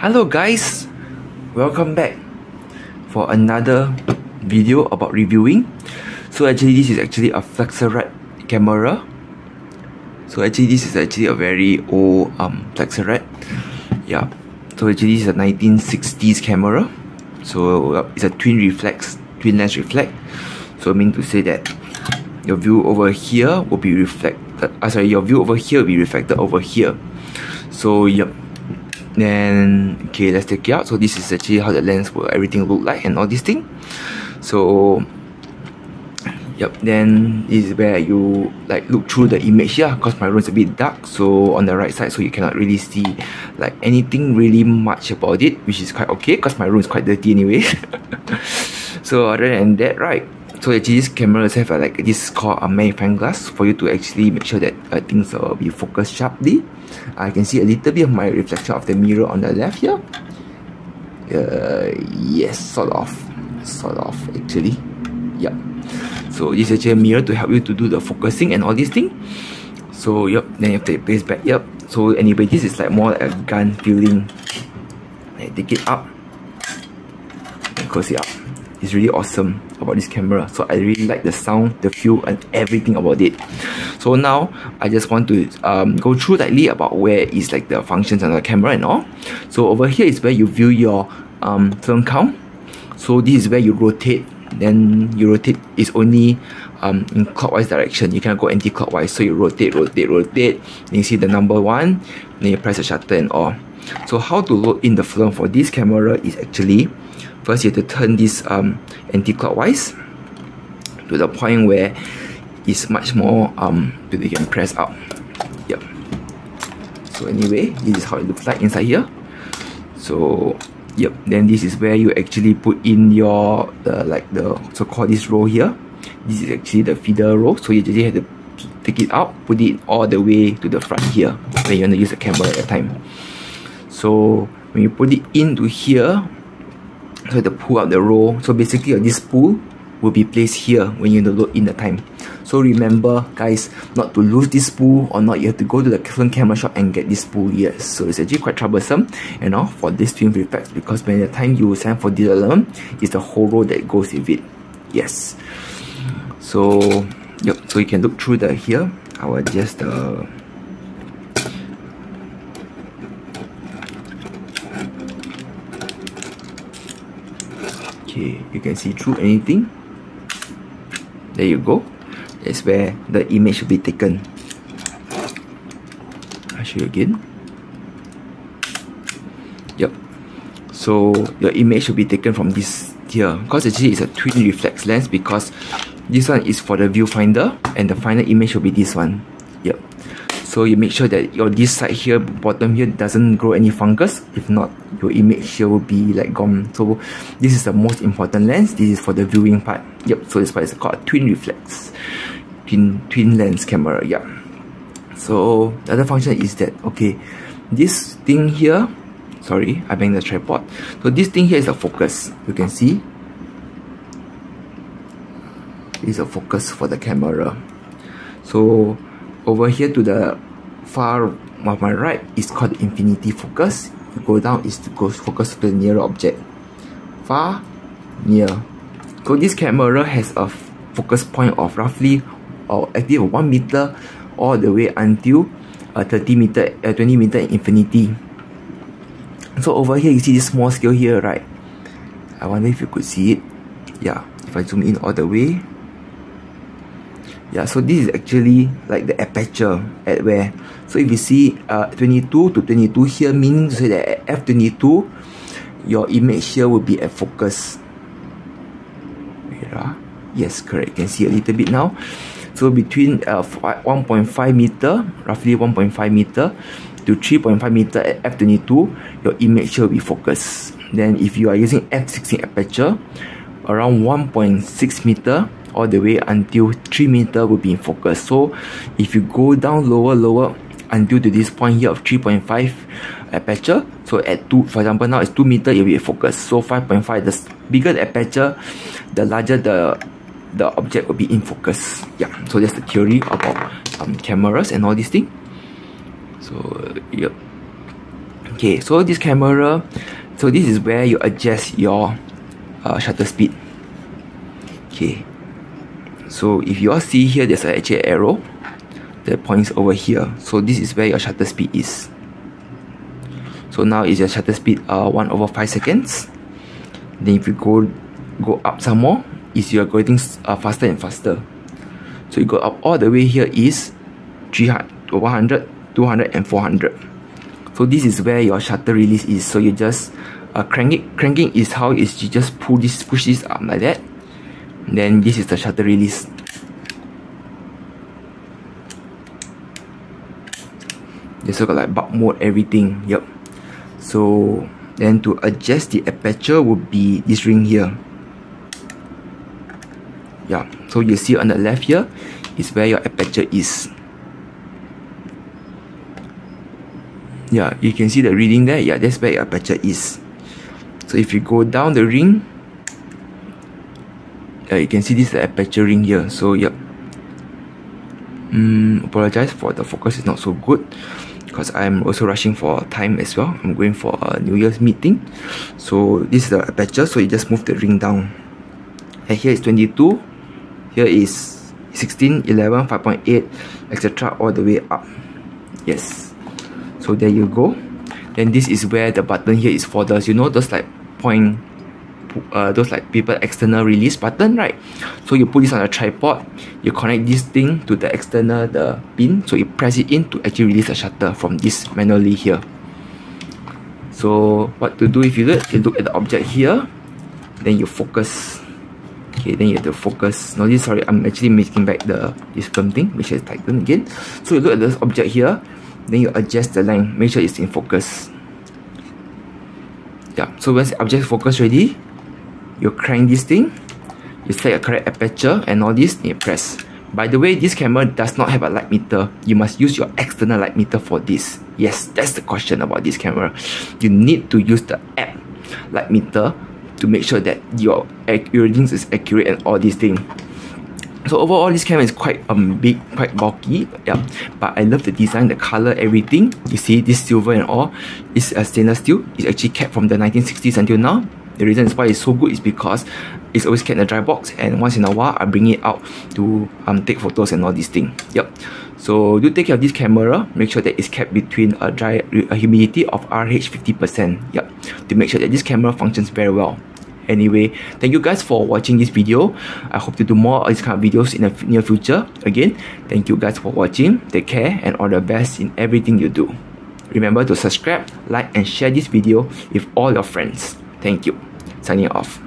Hello guys, welcome back for another video about reviewing. So actually this is actually a Flexaret camera. So actually this is actually a very old Flexaret. Yeah. So actually this is a 1960s camera. So it's a twin lens reflect. So I mean to say that your view over here will be reflected. Your view over here will be reflected over here. So yep. Then okay, let's take it out. So this is actually how the lens will everything look like and all this thing. So yep, then this is where you like look through the image here, because my room is a bit dark, so on the right side, so you cannot really see like anything really much about it, which is quite okay because my room is quite dirty anyway. So other than that, right, so actually these cameras have like this called a magnifying glass for you to actually make sure that things will be focused sharply. I can see a little bit of my reflection of the mirror on the left here. Yes, sort of actually. Yep. So this is actually a mirror to help you to do the focusing and all these things. So yep, then you have to place back. Yep. So anyway, this is like more like a gun feeling. I take it up and close it up. It's really awesome about this camera. So I really like the sound, the feel, and everything about it. So now I just want to go through lightly about where is like the functions on the camera and all. So over here is where you view your film count. So this is where you rotate. Then you rotate is only in clockwise direction. You cannot go anti-clockwise. So you rotate. Then you see the number 1. Then you press the shutter and all. So how to load in the film for this camera is actually, first you have to turn this anti-clockwise to the point where it's much more that you can press out. Yep. So anyway, this is how it looks like inside here. So yep, then this is where you actually put in your the so-called this row here. This is actually the feeder row. So you just have to take it out, put it all the way to the front here when you want to use the camera at a time. So when you put it into here, so you have to pull out the row. So basically this spool will be placed here when you load in the time. So remember guys, not to lose this spool or not, you have to go to the film camera shop and get this spool. Yes, so it's actually quite troublesome, you know, for this twin reflex, because when the time you send for this alarm, it's the whole row that goes with it. Yes. So yep, so you can look through the here. I will just okay, you can see through anything. There you go. That's where the image should be taken. I'll show you again. Yep. So your image should be taken from this here, because actually it's a twin reflex lens, because this one is for the viewfinder and the final image will be this one. Yep. So you make sure that your this side here, bottom here, doesn't grow any fungus. If not, your image here will be like gone. So this is the most important lens. This is for the viewing part. Yep. So that's why it's called a twin reflex, twin lens camera. Yeah. So the other function is that, okay, this thing here, sorry, I banged the tripod. So this thing here is a focus. You can see this is a focus for the camera. So over here to the far of my right is called the infinity focus. You go down is to go focus to the nearer object. Far, near. So this camera has a focus point of roughly or actually 1 meter all the way until 30 meter, 20 meter in infinity. So over here you see this small scale here, right? I wonder if you could see it. Yeah, if I zoom in all the way. Yeah, so this is actually like the aperture at where. So if you see 22 to 22 here, meaning to say that at f22, your image here will be at focus. Yes, correct. You can see a little bit now. So between 1.5 meter, roughly 1.5 meter to 3.5 meter at f22, your image here will be focused. Then if you are using f16 aperture, around 1.6 meter all the way until 3 meter will be in focus. So if you go down lower until to this point here of 3.5 aperture, so at 2, for example, now it's 2 meter, it will be in focus. So 5.5, the bigger the aperture, the larger the object will be in focus. Yeah, so that's the theory about cameras and all these things. So yep. Okay, so this camera, so this is where you adjust your shutter speed. Okay, so if you all see here, there's actually an arrow that points over here. So this is where your shutter speed is. So now is your shutter speed 1/5 seconds. Then if you go up some more, is you are going faster and faster. So you go up all the way here is 300, 100, 200 and 400. So this is where your shutter release is. So you just crank it. Cranking is how is you just push this up like that. Then this is the shutter release. They also got like bulb mode, everything. Yep. So then to adjust the aperture would be this ring here. Yeah, so you see on the left here is where your aperture is. Yeah, you can see the reading there. Yeah, that's where your aperture is. So if you go down the ring, you can see this is the aperture ring here. So yep. Apologize for the focus is not so good because I'm also rushing for time as well. I'm going for a New Year's meeting. So this is the aperture. So you just move the ring down. And here is 22. Here is 16, 11, 5.8, etc. all the way up. Yes. So there you go. Then this is where the button here is for those, you know, those like those like people external release button, right? So you put this on a tripod, you connect this thing to the external pin, so you press it in to actually release the shutter from this manually here. So what to do if you look at the object here, then you focus. Okay, then you have to focus. No, this, sorry, I'm actually making back this film thing, make sure it's tightened again. So you look at this object here, then you adjust the length, make sure it's in focus. Yeah, so once the object is focused ready, you crank this thing, you set a correct aperture and all this, and you press. By the way, this camera does not have a light meter. You must use your external light meter for this. Yes, that's the question about this camera. You need to use the app light meter to make sure that your readings is accurate and all these things. So overall, this camera is quite big, quite bulky, yeah. But I love the design, the color, everything. You see, this silver and all is a stainless steel. It's actually kept from the 1960s until now. The reason is why it's so good is because it's always kept in a dry box, and once in a while I bring it out to take photos and all these things. Yep. So do take care of this camera. Make sure that it's kept between a humidity of RH 50%. Yep. To make sure that this camera functions very well. Anyway, thank you guys for watching this video. I hope to do more of these kind of videos in the near future. Again, thank you guys for watching. Take care and all the best in everything you do. Remember to subscribe, like and share this video with all your friends. Thank you. Signing off.